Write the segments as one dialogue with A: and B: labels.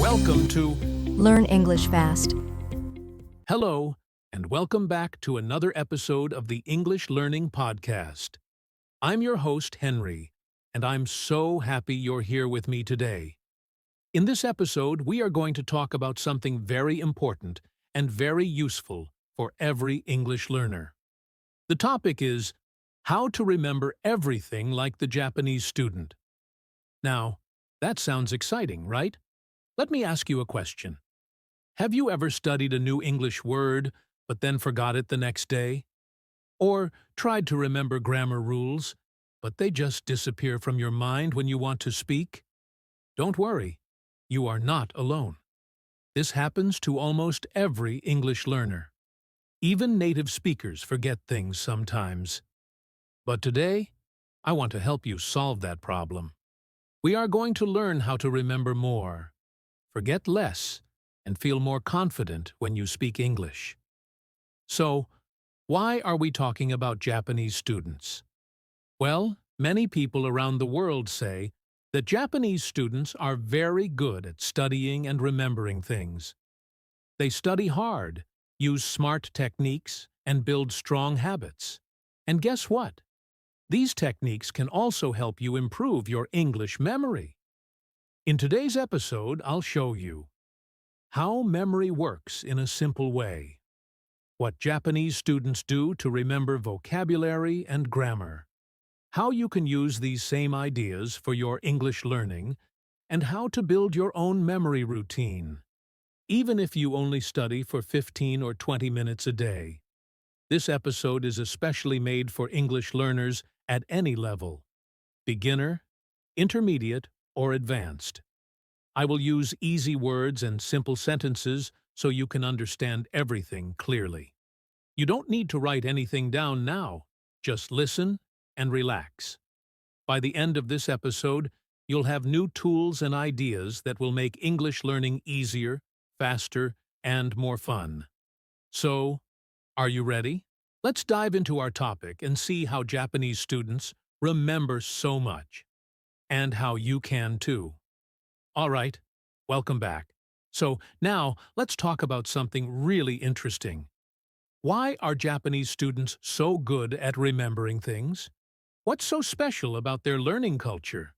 A: Welcome to
B: Learn English fast.
A: Hello, and welcome back to another episode of the English Learning Podcast. I'm your host, Henry, and I'm so happy you're here with me today. In this episode, we are going to talk about something very important and very useful for every English learner. The topic is how to remember everything like the Japanese student. Now, that sounds exciting, right? Let me ask you a question. Have you ever studied a new English word, but then forgot it the next day? Or tried to remember grammar rules, but they just disappear from your mind when you want to speak? Don't worry, you are not alone. This happens to almost every English learner. Even native speakers forget things sometimes. But today, I want to help you solve that problem. We are going to learn how to remember more, forget less, and feel more confident when you speak English. So, why are we talking about Japanese students? Well, many people around the world say that Japanese students are very good at studying and remembering things. They study hard, use smart techniques, and build strong habits. And guess what? These techniques can also help you improve your English memory. In today's episode, I'll show you how memory works in a simple way, what Japanese students do to remember vocabulary and grammar, how you can use these same ideas for your English learning, and how to build your own memory routine, even if you only study for 15 or 20 minutes a day. This episode is especially made for English learners at any level, beginner, intermediate, or advanced. I will use easy words and simple sentences so you can understand everything clearly. You don't need to write anything down now. Just listen and relax. By the end of this episode, you'll have new tools and ideas that will make English learning easier, faster, and more fun. So, are you ready? Let's dive into our topic and see how Japanese students remember so much, and how you can too. All right, welcome back. So now let's talk about something really interesting. Why are Japanese students so good at remembering things? What's so special about their learning culture?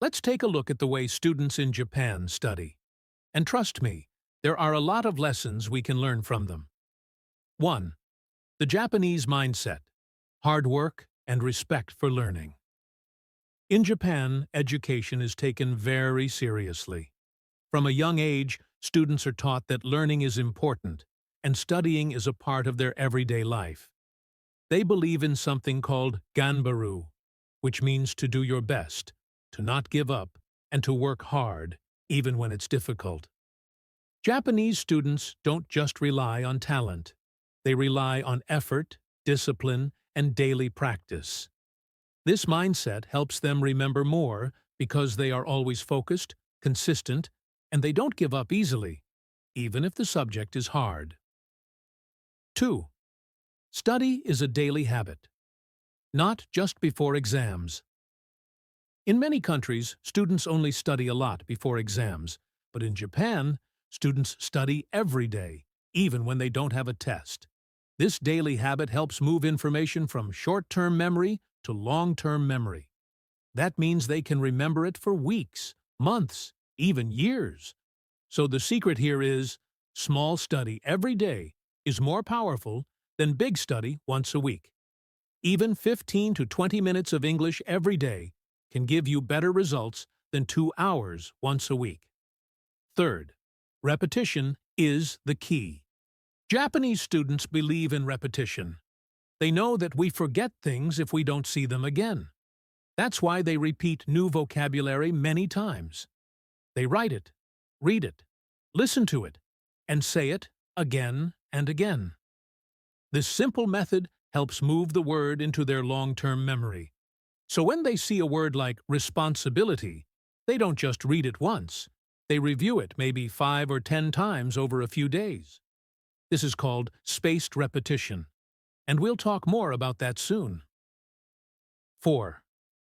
A: Let's take a look at the way students in Japan study. And trust me, there are a lot of lessons we can learn from them. 1. The Japanese mindset: hard work and respect for learning. In Japan, education is taken very seriously. From a young age, students are taught that learning is important, and studying is a part of their everyday life. They believe in something called ganbaru, which means to do your best, to not give up, and to work hard, even when it's difficult. Japanese students don't just rely on talent. They rely on effort, discipline, and daily practice. This mindset helps them remember more because they are always focused, consistent, and they don't give up easily, even if the subject is hard. 2. Study is a daily habit, not just before exams. In many countries, students only study a lot before exams, but in Japan, students study every day, even when they don't have a test. This daily habit helps move information from short-term memory to long-term memory. That means they can remember it for weeks, months, even years. So the secret here is, small study every day is more powerful than big study once a week. Even 15 to 20 minutes of English every day can give you better results than 2 hours once a week. Third, repetition is the key. Japanese students believe in repetition. They know that we forget things if we don't see them again. That's why they repeat new vocabulary many times. They write it, read it, listen to it, and say it again and again. This simple method helps move the word into their long-term memory. So when they see a word like responsibility, they don't just read it once. They review it maybe 5 or 10 times over a few days. This is called spaced repetition, and we'll talk more about that soon. 4.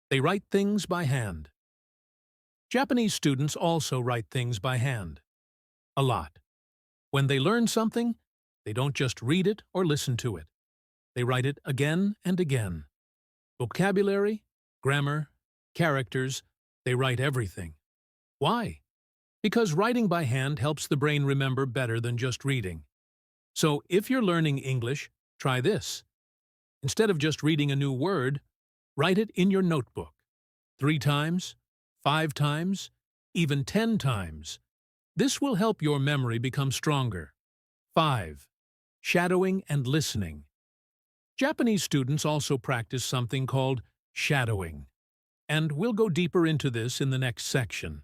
A: They write things by hand. Japanese students also write things by hand. A lot. When they learn something, they don't just read it or listen to it. They write it again and again. Vocabulary, grammar, characters, they write everything. Why? Because writing by hand helps the brain remember better than just reading. So if you're learning English, try this. Instead of just reading a new word, write it in your notebook. 3 times, 5 times, even 10 times. This will help your memory become stronger. 5. Shadowing and listening. Japanese students also practice something called shadowing. And we'll go deeper into this in the next section.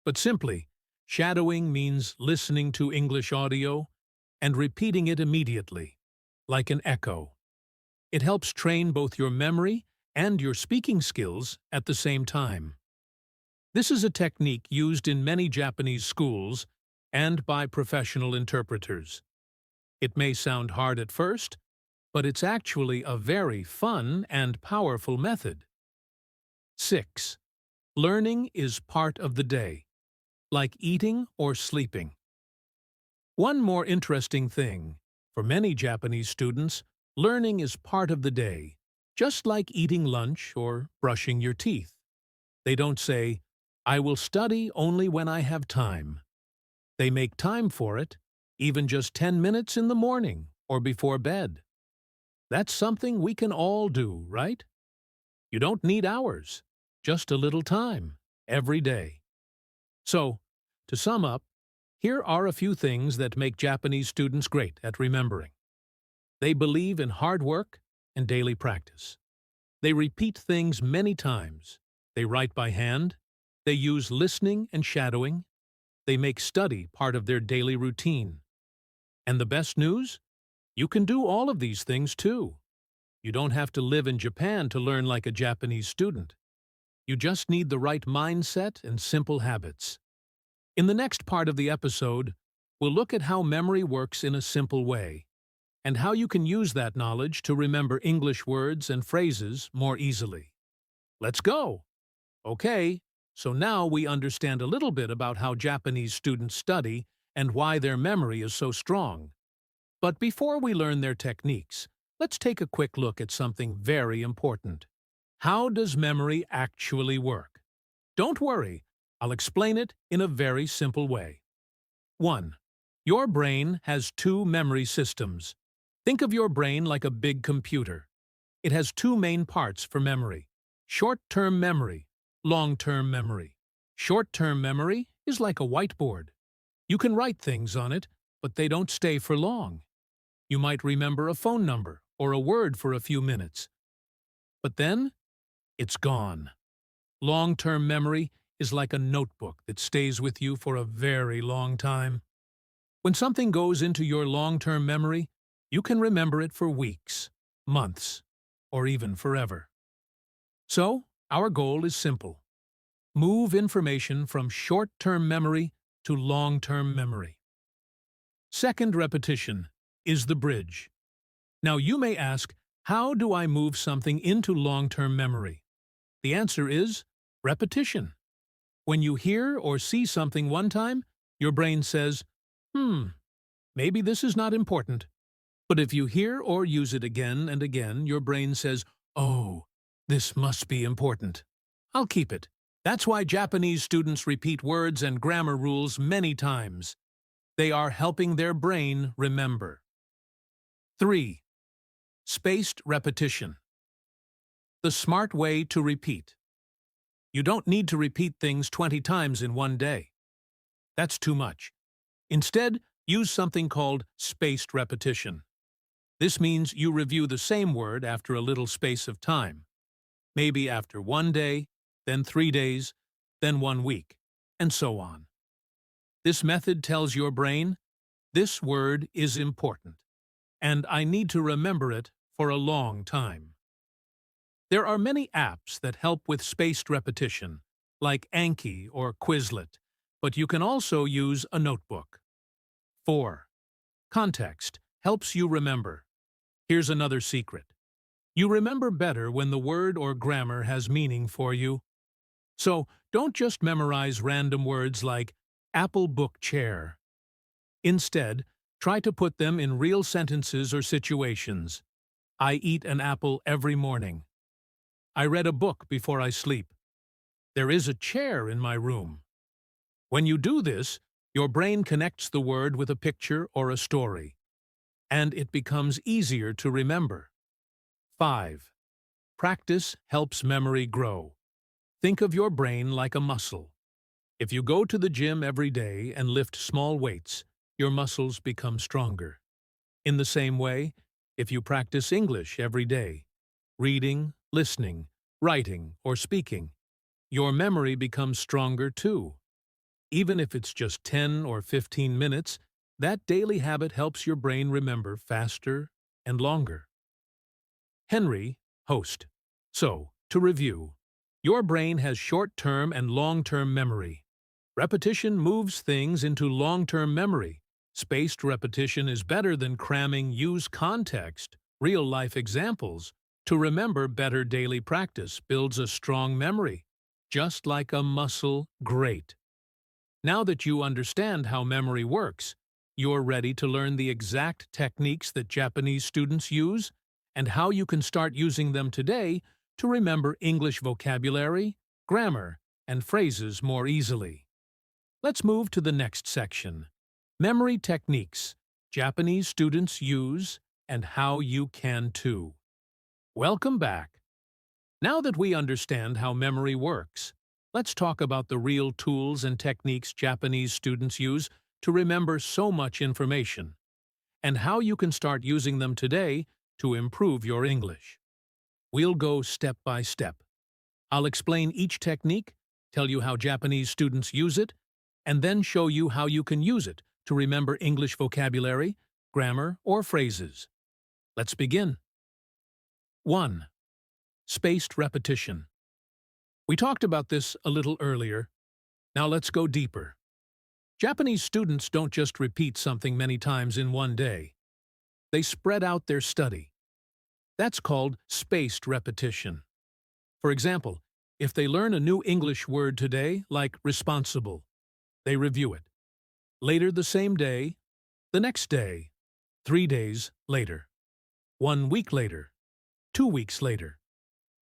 A: But simply, shadowing means listening to English audio and repeating it immediately, like an echo. It helps train both your memory and your speaking skills at the same time. This is a technique used in many Japanese schools and by professional interpreters. It may sound hard at first, but it's actually a very fun and powerful method. 6. Learning is part of the day, like eating or sleeping. One more interesting thing, for many Japanese students, learning is part of the day, just like eating lunch or brushing your teeth. They don't say, "I will study only when I have time." They make time for it, even just 10 minutes in the morning or before bed. That's something we can all do, right? You don't need hours, just a little time, every day. So, to sum up, here are a few things that make Japanese students great at remembering. They believe in hard work and daily practice. They repeat things many times. They write by hand. They use listening and shadowing. They make study part of their daily routine. And the best news? You can do all of these things too. You don't have to live in Japan to learn like a Japanese student. You just need the right mindset and simple habits. In the next part of the episode, we'll look at how memory works in a simple way, and how you can use that knowledge to remember English words and phrases more easily. Let's go! Okay, so now we understand a little bit about how Japanese students study and why their memory is so strong. But before we learn their techniques, let's take a quick look at something very important. How does memory actually work? Don't worry, I'll explain it in a very simple way. 1. Your brain has 2 memory systems. Think of your brain like a big computer. It has 2 main parts for memory: short-term memory, long-term memory. Short-term memory is like a whiteboard. You can write things on it, but they don't stay for long. You might remember a phone number or a word for a few minutes. But then, it's gone. Long-term memory is like a notebook that stays with you for a very long time. When something goes into your long-term memory, you can remember it for weeks, months, or even forever. So, our goal is simple. Move information from short-term memory to long-term memory. Second repetition is the bridge. Now you may ask, how do I move something into long-term memory? The answer is repetition. When you hear or see something one time, your brain says, maybe this is not important. But if you hear or use it again and again, your brain says, oh, this must be important. I'll keep it. That's why Japanese students repeat words and grammar rules many times. They are helping their brain remember. 3. Spaced repetition. The smart way to repeat. You don't need to repeat things 20 times in one day. That's too much. Instead, use something called spaced repetition. This means you review the same word after a little space of time. Maybe after 1 day, then 3 days, then 1 week, and so on. This method tells your brain, this word is important, and I need to remember it for a long time. There are many apps that help with spaced repetition, like Anki or Quizlet, but you can also use a notebook. 4. Context helps you remember. Here's another secret. You remember better when the word or grammar has meaning for you. So, Don't just memorize random words like apple book chair. Instead, try to put them in real sentences or situations. I eat an apple every morning. I read a book before I sleep. There is a chair in my room. When you do this, your brain connects the word with a picture or a story, and it becomes easier to remember. 5. Practice helps memory grow. Think of your brain like a muscle. If you go to the gym every day and lift small weights, your muscles become stronger. In the same way, if you practice English every day, reading, listening, writing, or speaking, your memory becomes stronger too. Even if it's just 10 or 15 minutes, that daily habit helps your brain remember faster and longer. Henry, host. So, to review, your brain has short-term and long-term memory. Repetition moves things into long-term memory. Spaced repetition is better than cramming use context, real-life examples. To remember better daily practice builds a strong memory, just like a muscle. Great. Now that you understand how memory works, you're ready to learn the exact techniques that Japanese students use and how you can start using them today to remember English vocabulary, grammar, and phrases more easily. Let's move to the next section. Memory techniques Japanese students use and how you can too. Welcome back. Now that we understand how memory works, let's talk about the real tools and techniques Japanese students use to remember so much information, and how you can start using them today to improve your English. We'll go step by step. I'll explain each technique, tell you how Japanese students use it, and then show you how you can use it to remember English vocabulary, grammar, or phrases. Let's begin. 1. Spaced repetition. We talked about this a little earlier. Now let's go deeper. Japanese students don't just repeat something many times in one day. They spread out their study. That's called spaced repetition. For example, if they learn a new English word today, like responsible, they review it. Later the same day, the next day, 3 days later, 1 week later, 2 weeks later.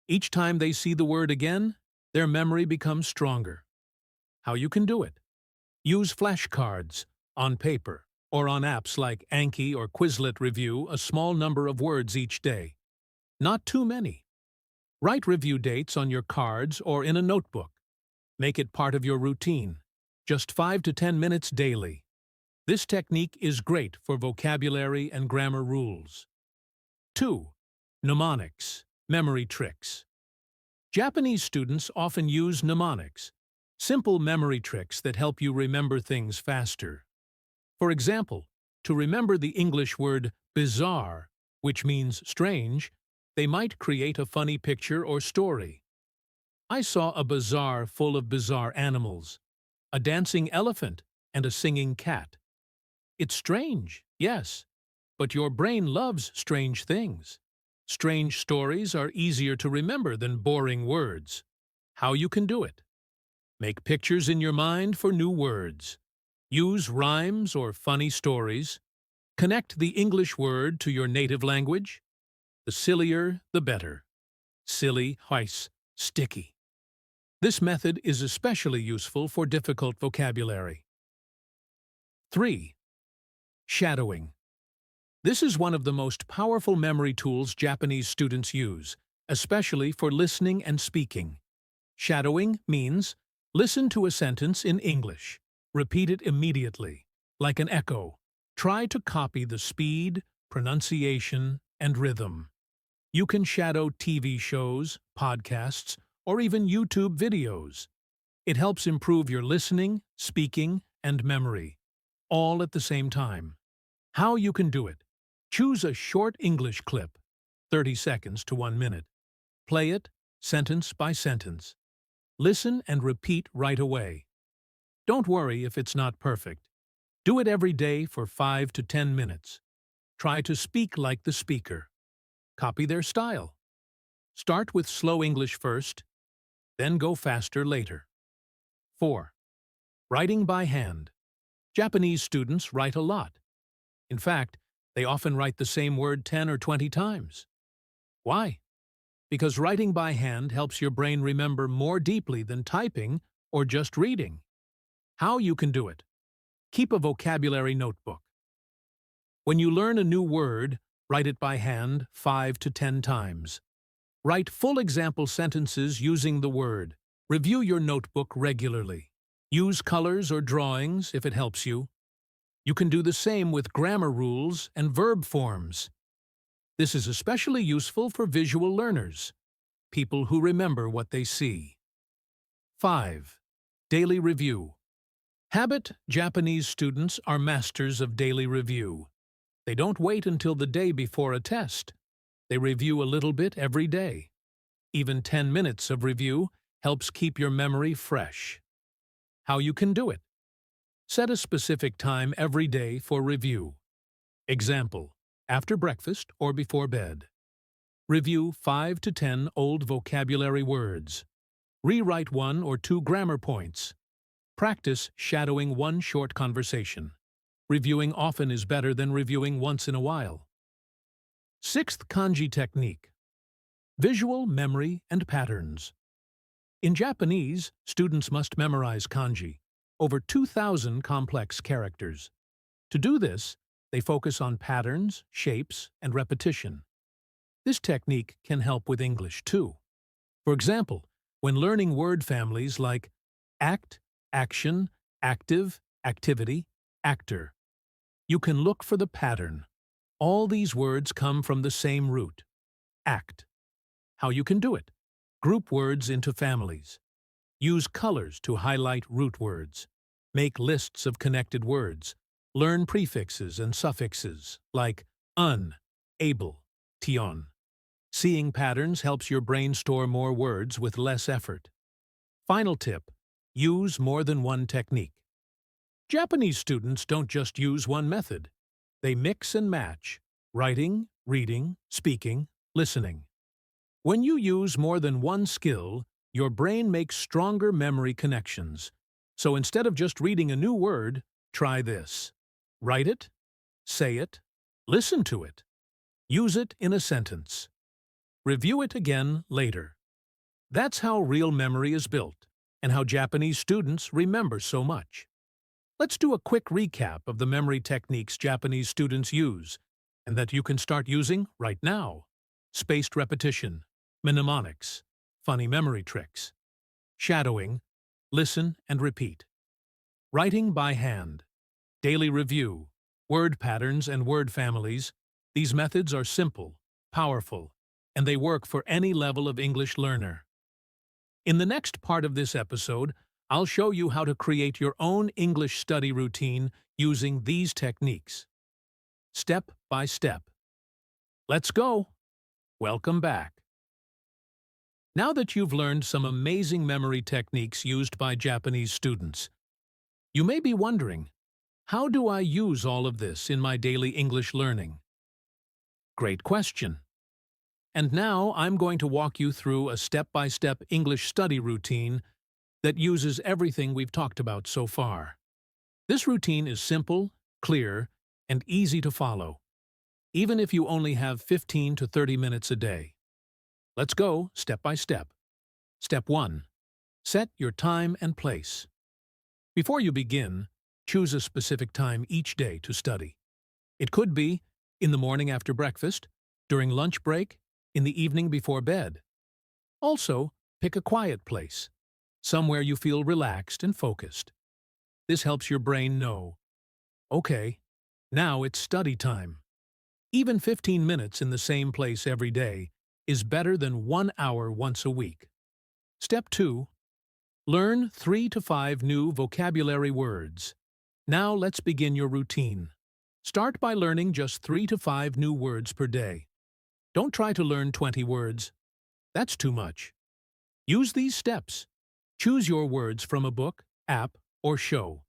A: Each time they see the word again, their memory becomes stronger. How you can do it? Use flashcards, on paper, or on apps like Anki or Quizlet. Review a small number of words each day. Not too many. Write review dates on your cards or in a notebook. Make it part of your routine. Just 5 to 10 minutes daily. This technique is great for vocabulary and grammar rules. 2. Mnemonics, memory tricks. Japanese students often use mnemonics, simple memory tricks that help you remember things faster. For example, to remember the English word bizarre, which means strange, they might create a funny picture or story. I saw a bazaar full of bizarre animals, a dancing elephant and a singing cat. It's strange, yes, but your brain loves strange things. Strange stories are easier to remember than boring words. How you can do it? Make pictures in your mind for new words. Use rhymes or funny stories. Connect the English word to your native language. The sillier, the better. Silly, heiss, sticky. This method is especially useful for difficult vocabulary. 3. Shadowing. This is one of the most powerful memory tools Japanese students use, especially for listening and speaking. Shadowing means listen to a sentence in English. Repeat it immediately, like an echo. Try to copy the speed, pronunciation, and rhythm. You can shadow TV shows, podcasts, or even YouTube videos. It helps improve your listening, speaking, and memory, all at the same time. How you can do it? Choose a short English clip, 30 seconds to 1 minute. Play it, sentence by sentence. Listen and repeat right away. Don't worry if it's not perfect. Do it every day for 5 to 10 minutes. Try to speak like the speaker. Copy their style. Start with slow English first, then go faster later. 4. Writing by hand. Japanese students write a lot. In fact, they often write the same word 10 or 20 times. Why? Because writing by hand helps your brain remember more deeply than typing or just reading. How you can do it? Keep a vocabulary notebook. When you learn a new word, write it by hand 5 to 10 times. Write full example sentences using the word. Review your notebook regularly. Use colors or drawings if it helps you. You can do the same with grammar rules and verb forms. This is especially useful for visual learners, people who remember what they see. 5. Daily review. Habit Japanese students are masters of daily review. They don't wait until the day before a test. They review a little bit every day. Even 10 minutes of review helps keep your memory fresh. How you can do it? Set a specific time every day for review. Example, after breakfast or before bed. Review 5 to 10 old vocabulary words. Rewrite 1 or 2 grammar points. Practice shadowing one short conversation. Reviewing often is better than reviewing once in a while. 6th kanji technique. Visual memory and patterns. In Japanese, students must memorize kanji, over 2,000 complex characters. To do this, they focus on patterns, shapes, and repetition. This technique can help with English too. For example, when learning word families like act, action, active, activity, actor, you can look for the pattern. All these words come from the same root, act. How you can do it? Group words into families. Use colors to highlight root words. Make lists of connected words. Learn prefixes and suffixes like un, able, tion. Seeing patterns helps your brain store more words with less effort. Final tip: use more than one technique. Japanese students don't just use one method. They mix and match: writing, reading, speaking, listening. When you use more than one skill, your brain makes stronger memory connections. So instead of just reading a new word, try this. Write it, say it, listen to it. Use it in a sentence. Review it again later. That's how real memory is built, and how Japanese students remember so much. Let's do a quick recap of the memory techniques Japanese students use, and that you can start using right now. Spaced repetition, mnemonics, funny memory tricks, shadowing, listen and repeat, writing by hand, daily review, word patterns and word families. These methods are simple, powerful, and they work for any level of English learner. In the next part of this episode, I'll show you how to create your own English study routine using these techniques, step by step. Let's go! Welcome back. Now that you've learned some amazing memory techniques used by Japanese students, you may be wondering, how do I use all of this in my daily English learning? Great question. And now I'm going to walk you through a step-by-step English study routine that uses everything we've talked about so far. This routine is simple, clear, and easy to follow, even if you only have 15 to 30 minutes a day. Let's go step by step. Step 1. Set your time and place. Before you begin, choose a specific time each day to study. It could be in the morning after breakfast, during lunch break, in the evening before bed. Also, pick a quiet place, somewhere you feel relaxed and focused. This helps your brain know, okay, now it's study time. Even 15 minutes in the same place every day is better than 1 hour once a week. Step 2. Learn 3 to 5 new vocabulary words. Now let's begin your routine. Start by learning just 3 to 5 new words per day. Don't try to learn 20 words. That's too much. Use these steps. Choose your words from a book, app, or show.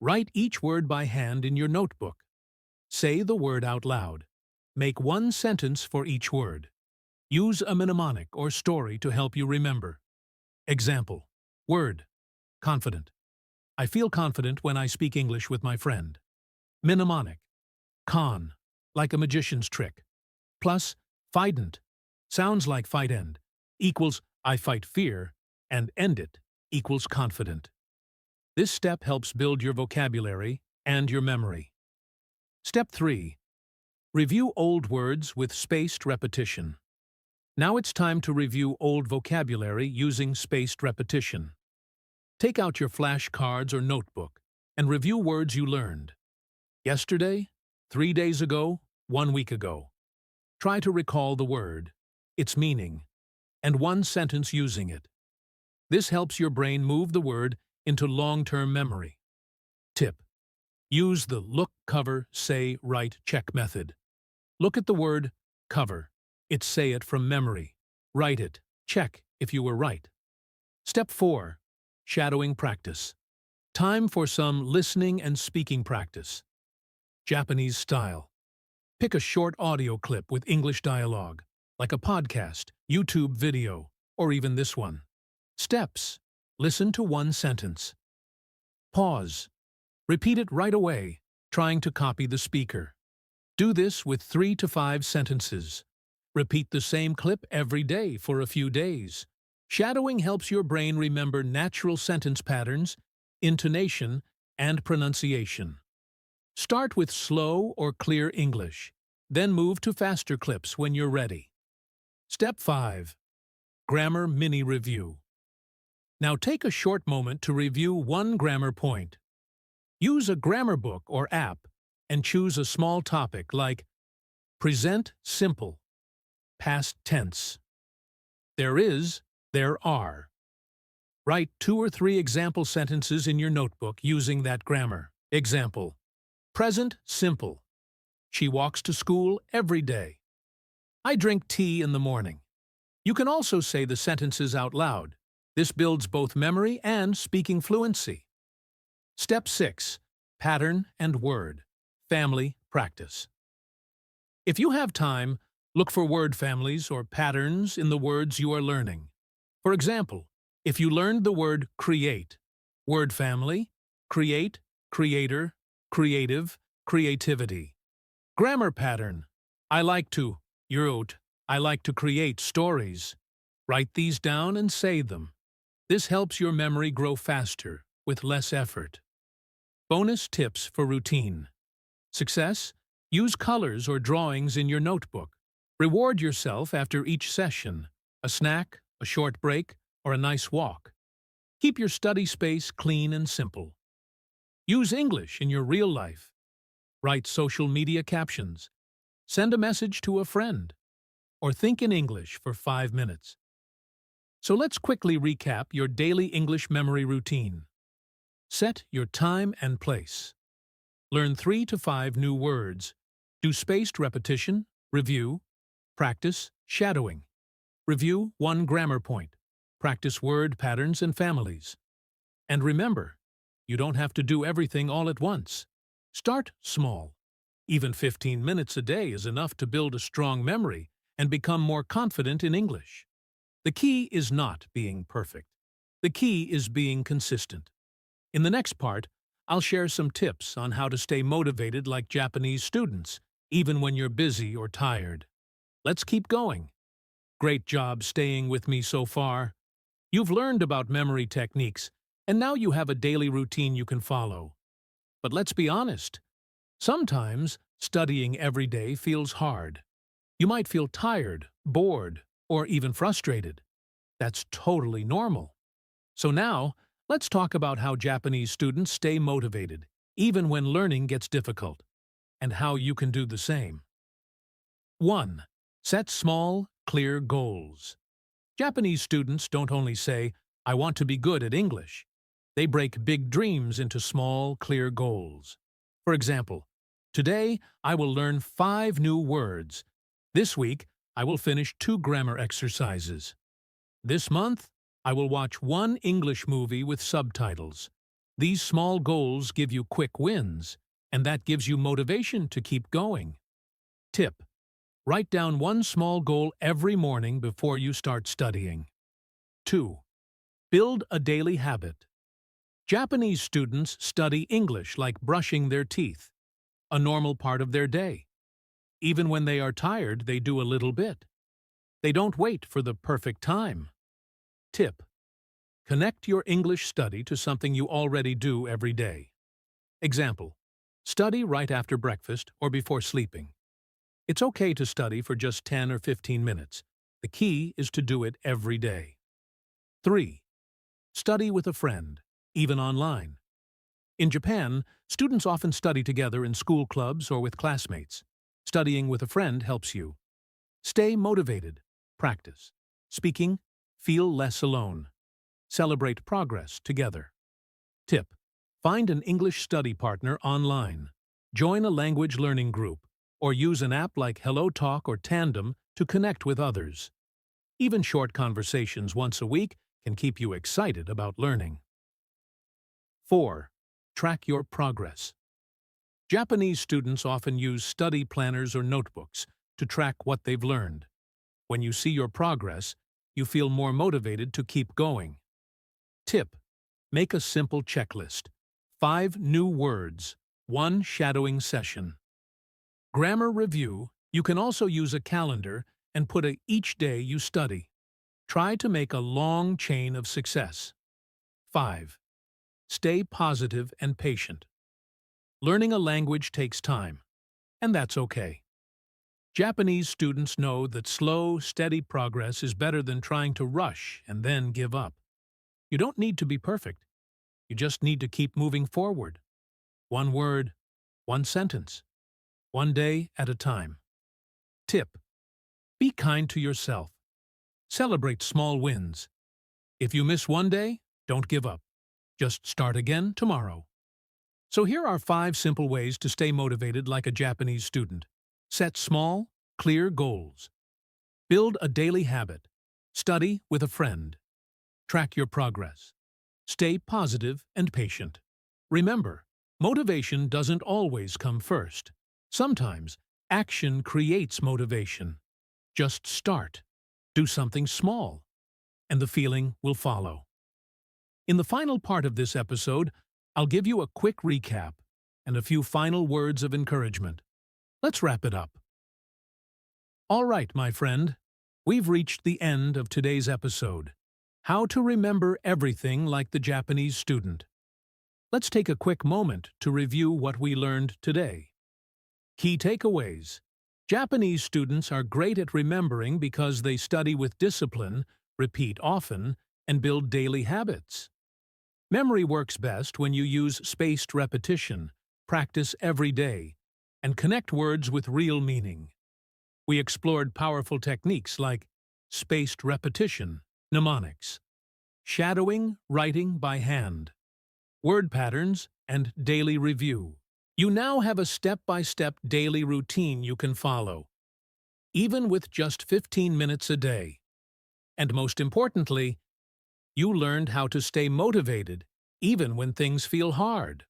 A: Write each word by hand in your notebook. Say the word out loud. Make one sentence for each word. Use a mnemonic or story to help you remember. Example: word, confident. I feel confident when I speak English with my friend. Mnemonic. Con, like a magician's trick. Plus, fident, sounds like fight end, equals I fight fear, and end it equals confident. This step helps build your vocabulary and your memory. Step 3. Review old words with spaced repetition. Now it's time to review old vocabulary using spaced repetition. Take out your flashcards or notebook and review words you learned. Yesterday, 3 days ago, 1 week ago. Try to recall the word, its meaning, and one sentence using it. This helps your brain move the word into long-term memory. Tip. Use the look, cover, say, write, check method. Look at the word cover. It's say it from memory. Write it. Check if you were right. Step 4. Shadowing practice. Time for some listening and speaking practice. Japanese style. Pick a short audio clip with English dialogue, like a podcast, YouTube video, or even this one. Steps. Listen to one sentence. Pause. Repeat it right away, trying to copy the speaker. Do this with 3 to 5 sentences. Repeat the same clip every day for a few days. Shadowing helps your brain remember natural sentence patterns, intonation, and pronunciation. Start with slow or clear English, then move to faster clips when you're ready. Step 5. Grammar Mini Review. Now take a short moment to review one grammar point. Use a grammar book or app and choose a small topic like present simple, past tense. There is, there are. Write 2 or 3 example sentences in your notebook using that grammar. Example. Present simple. She walks to school every day. I drink tea in the morning. You can also say the sentences out loud. This builds both memory and speaking fluency. Step 6. Pattern and word. Family practice. If you have time, look for word families or patterns in the words you are learning. For example, if you learned the word create, word family, create, creator, creative, creativity. Grammar pattern. I like to create stories. Write these down and say them. This helps your memory grow faster with less effort. Bonus tips for routine. Success. Use colors or drawings in your notebook. Reward yourself after each session. A snack, a short break, or a nice walk. Keep your study space clean and simple. Use English in your real life. Write social media captions. Send a message to a friend. Or think in English for 5 minutes. So let's quickly recap your daily English memory routine. Set your time and place. Learn 3 to 5 new words. Do spaced repetition, review, practice, shadowing. Review 1 grammar point. Practice word patterns and families. And remember, you don't have to do everything all at once. Start small. Even 15 minutes a day is enough to build a strong memory and become more confident in English. The key is not being perfect. The key is being consistent. In the next part, I'll share some tips on how to stay motivated like Japanese students, even when you're busy or tired. Let's keep going. Great job staying with me so far. You've learned about memory techniques, and now you have a daily routine you can follow. But let's be honest. Sometimes studying every day feels hard. You might feel tired, bored, or even frustrated. That's totally normal. So now, let's talk about how Japanese students stay motivated, even when learning gets difficult, and how you can do the same. 1. Set small, clear goals. Japanese students don't only say, I want to be good at English. They break big dreams into small, clear goals. For example, today I will learn 5 new words. This week, I will finish 2 grammar exercises. This month, I will watch 1 English movie with subtitles. These small goals give you quick wins, and that gives you motivation to keep going. Tip. Write down 1 small goal every morning before you start studying. 2. Build a daily habit. Japanese students study English like brushing their teeth, a normal part of their day. Even when they are tired, they do a little bit. They don't wait for the perfect time. Tip: connect your English study to something you already do every day. Example: study right after breakfast or before sleeping. It's okay to study for just 10 or 15 minutes. The key is to do it every day. 3. Study with a friend, even online. In Japan, students often study together in school clubs or with classmates. Studying with a friend helps you stay motivated, practice speaking, feel less alone, celebrate progress together. Tip: find an English study partner online. Join a language learning group, or use an app like HelloTalk or Tandem to connect with others. Even short conversations once a week can keep you excited about learning. 4. Track your progress. Japanese students often use study planners or notebooks to track what they've learned. When you see your progress, you feel more motivated to keep going. Tip: make a simple checklist. 5 new words, 1 shadowing session. Grammar review: you can also use a calendar and put each day you study. Try to make a long chain of success. 5. Stay positive and patient. Learning a language takes time, and that's okay. Japanese students know that slow, steady progress is better than trying to rush and then give up. You don't need to be perfect. You just need to keep moving forward. 1 word, 1 sentence, 1 day at a time. Tip: be kind to yourself. Celebrate small wins. If you miss 1 day, don't give up. Just start again tomorrow. So here are 5 simple ways to stay motivated like a Japanese student. Set small, clear goals. Build a daily habit. Study with a friend. Track your progress. Stay positive and patient. Remember, motivation doesn't always come first. Sometimes, action creates motivation. Just start. Do something small, and the feeling will follow. In the final part of this episode, I'll give you a quick recap and a few final words of encouragement. Let's wrap it up. All right, my friend, we've reached the end of today's episode. How to remember everything like the Japanese student. Let's take a quick moment to review what we learned today. Key takeaways. Japanese students are great at remembering because they study with discipline, repeat often, and build daily habits. Memory works best when you use spaced repetition, practice every day, and connect words with real meaning. We explored powerful techniques like spaced repetition, mnemonics, shadowing, writing by hand, word patterns, and daily review. You now have a step-by-step daily routine you can follow, even with just 15 minutes a day. And most importantly, you learned how to stay motivated even when things feel hard.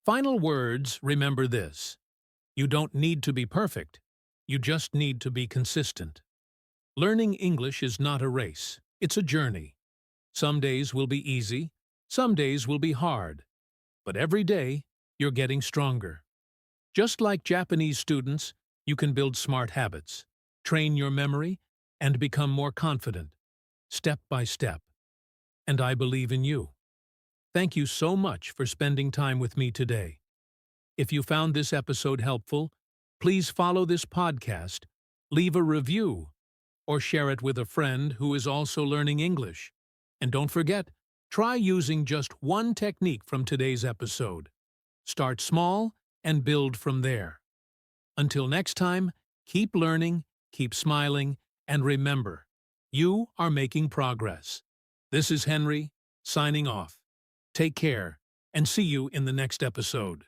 A: Final words: remember this. You don't need to be perfect. You just need to be consistent. Learning English is not a race. It's a journey. Some days will be easy, some days will be hard. But every day, you're getting stronger. Just like Japanese students, you can build smart habits, train your memory, and become more confident, step by step. And I believe in you. Thank you so much for spending time with me today. If you found this episode helpful, please follow this podcast, leave a review, or share it with a friend who is also learning English. And don't forget, try using just 1 technique from today's episode. Start small and build from there. Until next time, keep learning, keep smiling, and remember, you are making progress. This is Henry, signing off. Take care, and see you in the next episode.